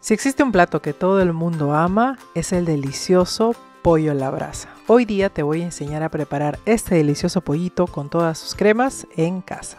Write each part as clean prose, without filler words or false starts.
Si existe un plato que todo el mundo ama, es el delicioso pollo a la brasa. Hoy día te voy a enseñar a preparar este delicioso pollito con todas sus cremas en casa.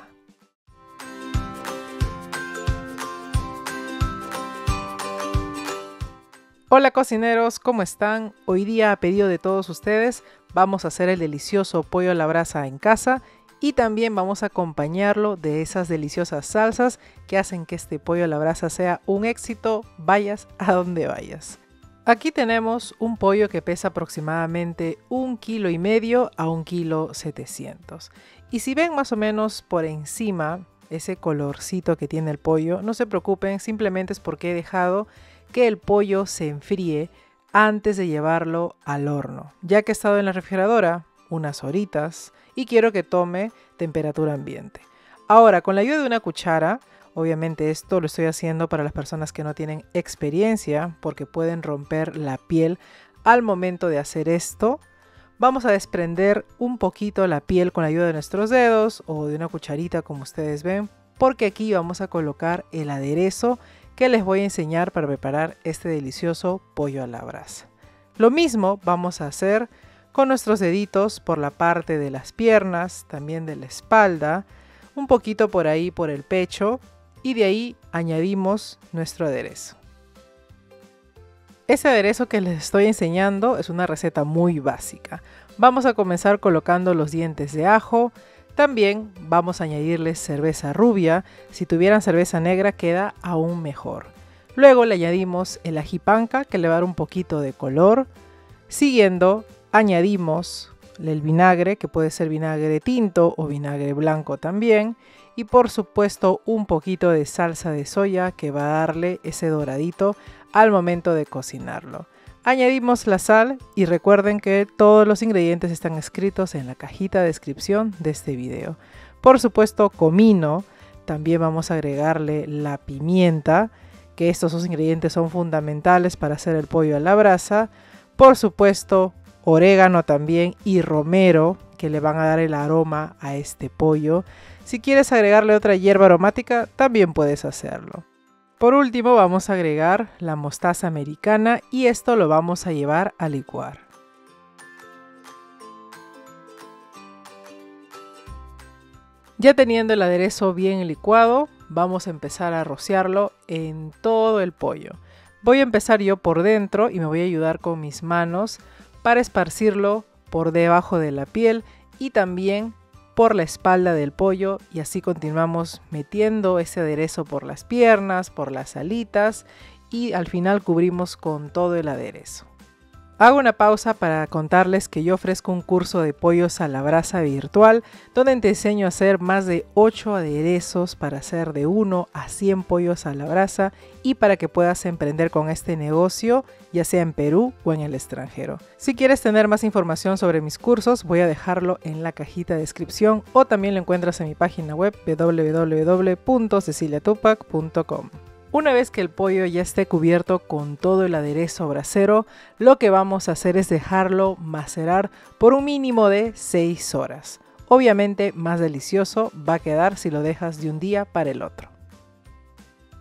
Hola cocineros, ¿cómo están? Hoy día a pedido de todos ustedes vamos a hacer el delicioso pollo a la brasa en casa y también vamos a acompañarlo de esas deliciosas salsas que hacen que este pollo a la brasa sea un éxito, vayas a donde vayas. Aquí tenemos un pollo que pesa aproximadamente 1,5 kg a 1,7 kg. Y si ven más o menos por encima ese colorcito que tiene el pollo, no se preocupen, simplemente es porque he dejado que el pollo se enfríe antes de llevarlo al horno, ya que ha estado en la refrigeradora unas horitas y quiero que tome temperatura ambiente. Ahora, con la ayuda de una cuchara, obviamente esto lo estoy haciendo para las personas que no tienen experiencia porque pueden romper la piel al momento de hacer esto. Vamos a desprender un poquito la piel con la ayuda de nuestros dedos o de una cucharita como ustedes ven, porque aquí vamos a colocar el aderezo que les voy a enseñar para preparar este delicioso pollo a la brasa. Lo mismo vamos a hacer con nuestros deditos por la parte de las piernas, también de la espalda, un poquito por ahí por el pecho y de ahí añadimos nuestro aderezo. Ese aderezo que les estoy enseñando es una receta muy básica. Vamos a comenzar colocando los dientes de ajo. También vamos a añadirles cerveza rubia, si tuvieran cerveza negra queda aún mejor. Luego le añadimos el ají panca que le va a dar un poquito de color. Siguiendo añadimos el vinagre, que puede ser vinagre tinto o vinagre blanco también. Y por supuesto un poquito de salsa de soya que va a darle ese doradito al momento de cocinarlo. Añadimos la sal y recuerden que todos los ingredientes están escritos en la cajita de descripción de este video. Por supuesto comino, también vamos a agregarle la pimienta, que estos dos ingredientes son fundamentales para hacer el pollo a la brasa. Por supuesto orégano también y romero, que le van a dar el aroma a este pollo. Si quieres agregarle otra hierba aromática, también puedes hacerlo. Por último vamos a agregar la mostaza americana y esto lo vamos a llevar a licuar. Ya teniendo el aderezo bien licuado, vamos a empezar a rociarlo en todo el pollo. Voy a empezar yo por dentro y me voy a ayudar con mis manos para esparcirlo por debajo de la piel y también por la espalda del pollo, y así continuamos metiendo ese aderezo por las piernas, por las alitas y al final cubrimos con todo el aderezo. Hago una pausa para contarles que yo ofrezco un curso de pollos a la brasa virtual donde te enseño a hacer más de 8 aderezos para hacer de 1 a 100 pollos a la brasa y para que puedas emprender con este negocio ya sea en Perú o en el extranjero. Si quieres tener más información sobre mis cursos voy a dejarlo en la cajita de descripción o también lo encuentras en mi página web www.ceciliatupac.com. Una vez que el pollo ya esté cubierto con todo el aderezo brasero, lo que vamos a hacer es dejarlo macerar por un mínimo de 6 horas. Obviamente más delicioso va a quedar si lo dejas de un día para el otro.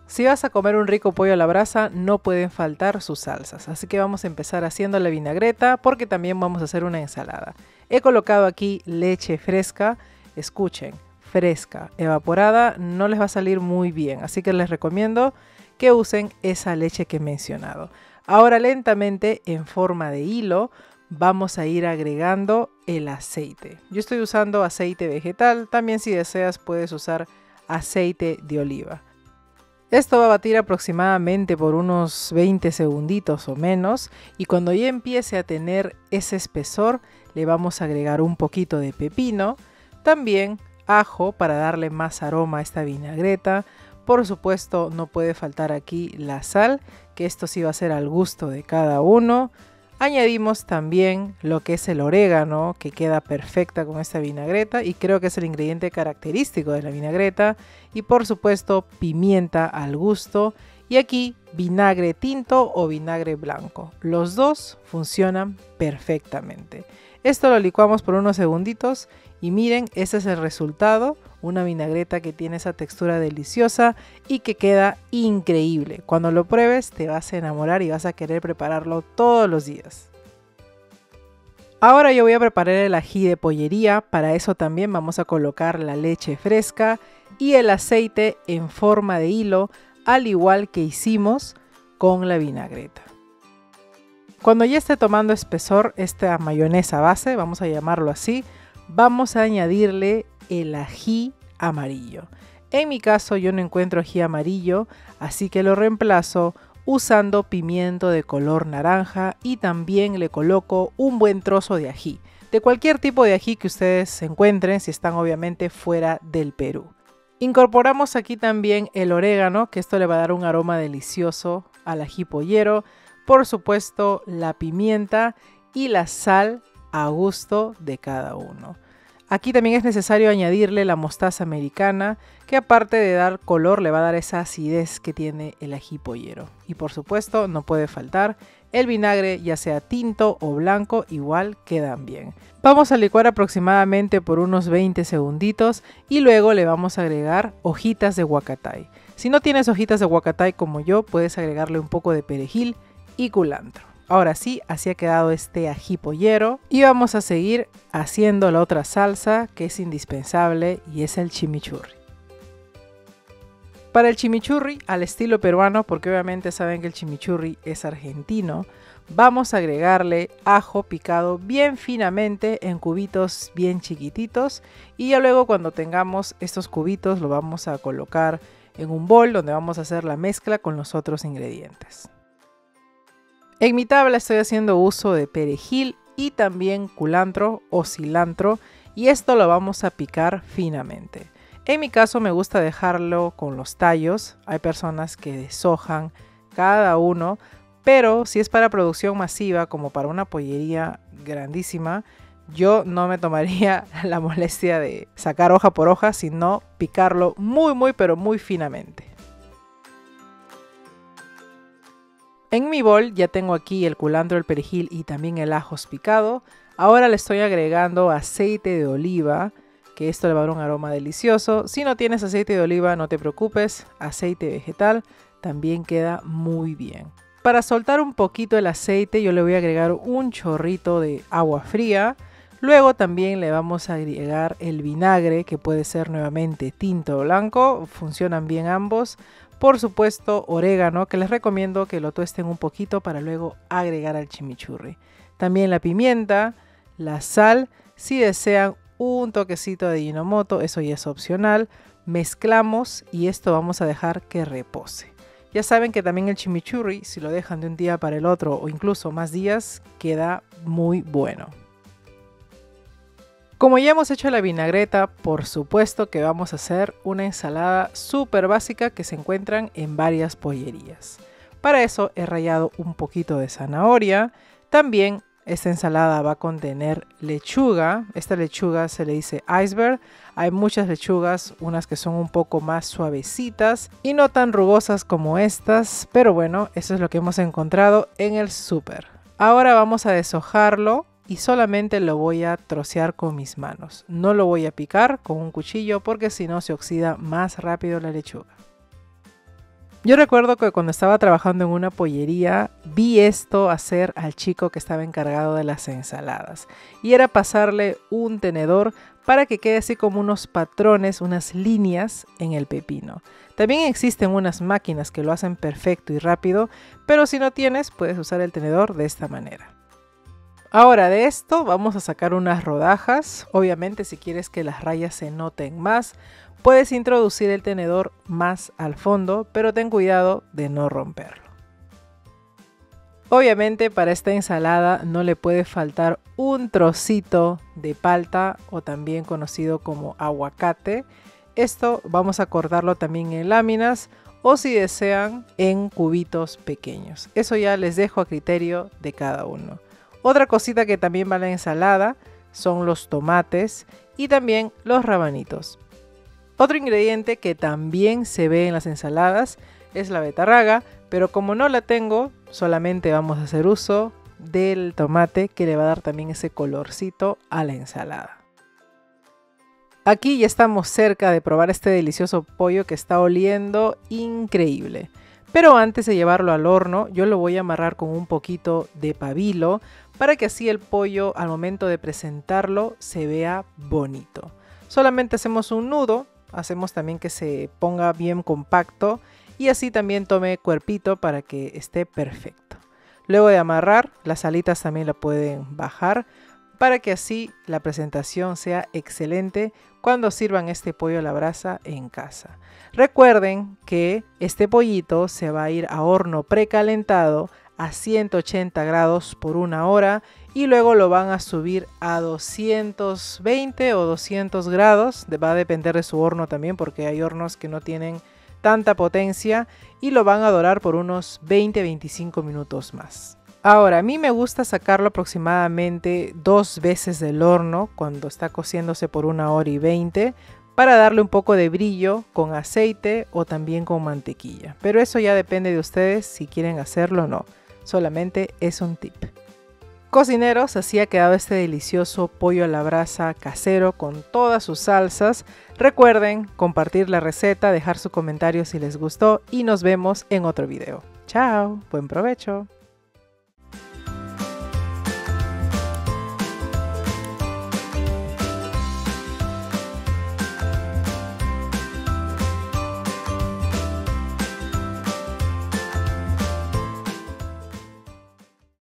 Si vas a comer un rico pollo a la brasa, no pueden faltar sus salsas, así que vamos a empezar haciendo la vinagreta porque también vamos a hacer una ensalada. He colocado aquí leche fresca, escuchen. Fresca, evaporada no les va a salir muy bien, así que les recomiendo que usen esa leche que he mencionado. Ahora lentamente en forma de hilo vamos a ir agregando el aceite. Yo estoy usando aceite vegetal, también si deseas puedes usar aceite de oliva. Esto va a batir aproximadamente por unos 20 segunditos o menos y cuando ya empiece a tener ese espesor le vamos a agregar un poquito de pepino, también ajo para darle más aroma a esta vinagreta. Por supuesto no puede faltar aquí la sal, que esto sí va a ser al gusto de cada uno. Añadimos también lo que es el orégano, que queda perfecta con esta vinagreta y creo que es el ingrediente característico de la vinagreta. Y por supuesto pimienta al gusto y aquí vinagre tinto o vinagre blanco. Los dos funcionan perfectamente. Esto lo licuamos por unos segunditos y miren, ese es el resultado. Una vinagreta que tiene esa textura deliciosa y que queda increíble. Cuando lo pruebes te vas a enamorar y vas a querer prepararlo todos los días. Ahora yo voy a preparar el ají de pollería. Para eso también vamos a colocar la leche fresca y el aceite en forma de hilo, al igual que hicimos con la vinagreta. Cuando ya esté tomando espesor esta mayonesa base, vamos a llamarlo así, vamos a añadirle el ají amarillo. En mi caso yo no encuentro ají amarillo, así que lo reemplazo usando pimiento de color naranja y también le coloco un buen trozo de ají, de cualquier tipo de ají que ustedes encuentren si están obviamente fuera del Perú. Incorporamos aquí también el orégano, que esto le va a dar un aroma delicioso al ají pollero, por supuesto la pimienta y la sal a gusto de cada uno. Aquí también es necesario añadirle la mostaza americana, que aparte de dar color le va a dar esa acidez que tiene el ají pollero. Y por supuesto no puede faltar el vinagre, ya sea tinto o blanco, igual quedan bien. Vamos a licuar aproximadamente por unos 20 segunditos y luego le vamos a agregar hojitas de huacatay. Si no tienes hojitas de huacatay como yo, puedes agregarle un poco de perejil y culantro. Ahora sí, así ha quedado este ají pollero y vamos a seguir haciendo la otra salsa que es indispensable y es el chimichurri. Para el chimichurri al estilo peruano, porque obviamente saben que el chimichurri es argentino, vamos a agregarle ajo picado bien finamente en cubitos bien chiquititos y ya luego cuando tengamos estos cubitos lo vamos a colocar en un bol donde vamos a hacer la mezcla con los otros ingredientes. En mi tabla estoy haciendo uso de perejil y también culantro o cilantro y esto lo vamos a picar finamente. En mi caso me gusta dejarlo con los tallos, hay personas que deshojan cada uno, pero si es para producción masiva como para una pollería grandísima, yo no me tomaría la molestia de sacar hoja por hoja, sino picarlo pero muy finamente. En mi bol ya tengo aquí el culantro, el perejil y también el ajos picado. Ahora le estoy agregando aceite de oliva, que esto le va a dar un aroma delicioso. Si no tienes aceite de oliva, no te preocupes, aceite vegetal también queda muy bien. Para soltar un poquito el aceite yo le voy a agregar un chorrito de agua fría. Luego también le vamos a agregar el vinagre, que puede ser nuevamente tinto o blanco, funcionan bien ambos. Por supuesto orégano, que les recomiendo que lo tuesten un poquito para luego agregar al chimichurri. También la pimienta, la sal, si desean un toquecito de Ajinomoto, eso ya es opcional. Mezclamos y esto vamos a dejar que repose. Ya saben que también el chimichurri, si lo dejan de un día para el otro o incluso más días, queda muy bueno. Como ya hemos hecho la vinagreta, por supuesto que vamos a hacer una ensalada súper básica que se encuentran en varias pollerías. Para eso he rallado un poquito de zanahoria. También esta ensalada va a contener lechuga. Esta lechuga se le dice iceberg. Hay muchas lechugas, unas que son un poco más suavecitas y no tan rugosas como estas. Pero bueno, eso es lo que hemos encontrado en el súper. Ahora vamos a deshojarlo. Y solamente lo voy a trocear con mis manos. No lo voy a picar con un cuchillo porque si no se oxida más rápido la lechuga. Yo recuerdo que cuando estaba trabajando en una pollería vi esto hacer al chico que estaba encargado de las ensaladas. Y era pasarle un tenedor para que quede así como unos patrones, unas líneas en el pepino. También existen unas máquinas que lo hacen perfecto y rápido, pero si no tienes puedes usar el tenedor de esta manera. Ahora de esto vamos a sacar unas rodajas. Obviamente si quieres que las rayas se noten más, puedes introducir el tenedor más al fondo, pero ten cuidado de no romperlo. Obviamente para esta ensalada no le puede faltar un trocito de palta o también conocido como aguacate. Esto vamos a cortarlo también en láminas o si desean en cubitos pequeños. Eso ya les dejo a criterio de cada uno. Otra cosita que también va a la ensalada son los tomates y también los rabanitos. Otro ingrediente que también se ve en las ensaladas es la betarraga, pero como no la tengo, solamente vamos a hacer uso del tomate que le va a dar también ese colorcito a la ensalada. Aquí ya estamos cerca de probar este delicioso pollo que está oliendo increíble. Pero antes de llevarlo al horno, yo lo voy a amarrar con un poquito de pabilo para que así el pollo al momento de presentarlo se vea bonito. Solamente hacemos un nudo, hacemos también que se ponga bien compacto y así también tome cuerpito para que esté perfecto. Luego de amarrar, las alitas también la pueden bajar para que así la presentación sea excelente cuando sirvan este pollo a la brasa en casa. Recuerden que este pollito se va a ir a horno precalentado a 180 grados por 1 hora y luego lo van a subir a 220 o 200 grados. Va a depender de su horno también porque hay hornos que no tienen tanta potencia y lo van a dorar por unos 20-25 minutos más. Ahora, a mí me gusta sacarlo aproximadamente 2 veces del horno cuando está cociéndose por 1 hora y 20 para darle un poco de brillo con aceite o también con mantequilla. Pero eso ya depende de ustedes si quieren hacerlo o no. Solamente es un tip. Cocineros, así ha quedado este delicioso pollo a la brasa casero con todas sus salsas. Recuerden compartir la receta, dejar su comentario si les gustó y nos vemos en otro video. ¡Chao! ¡Buen provecho!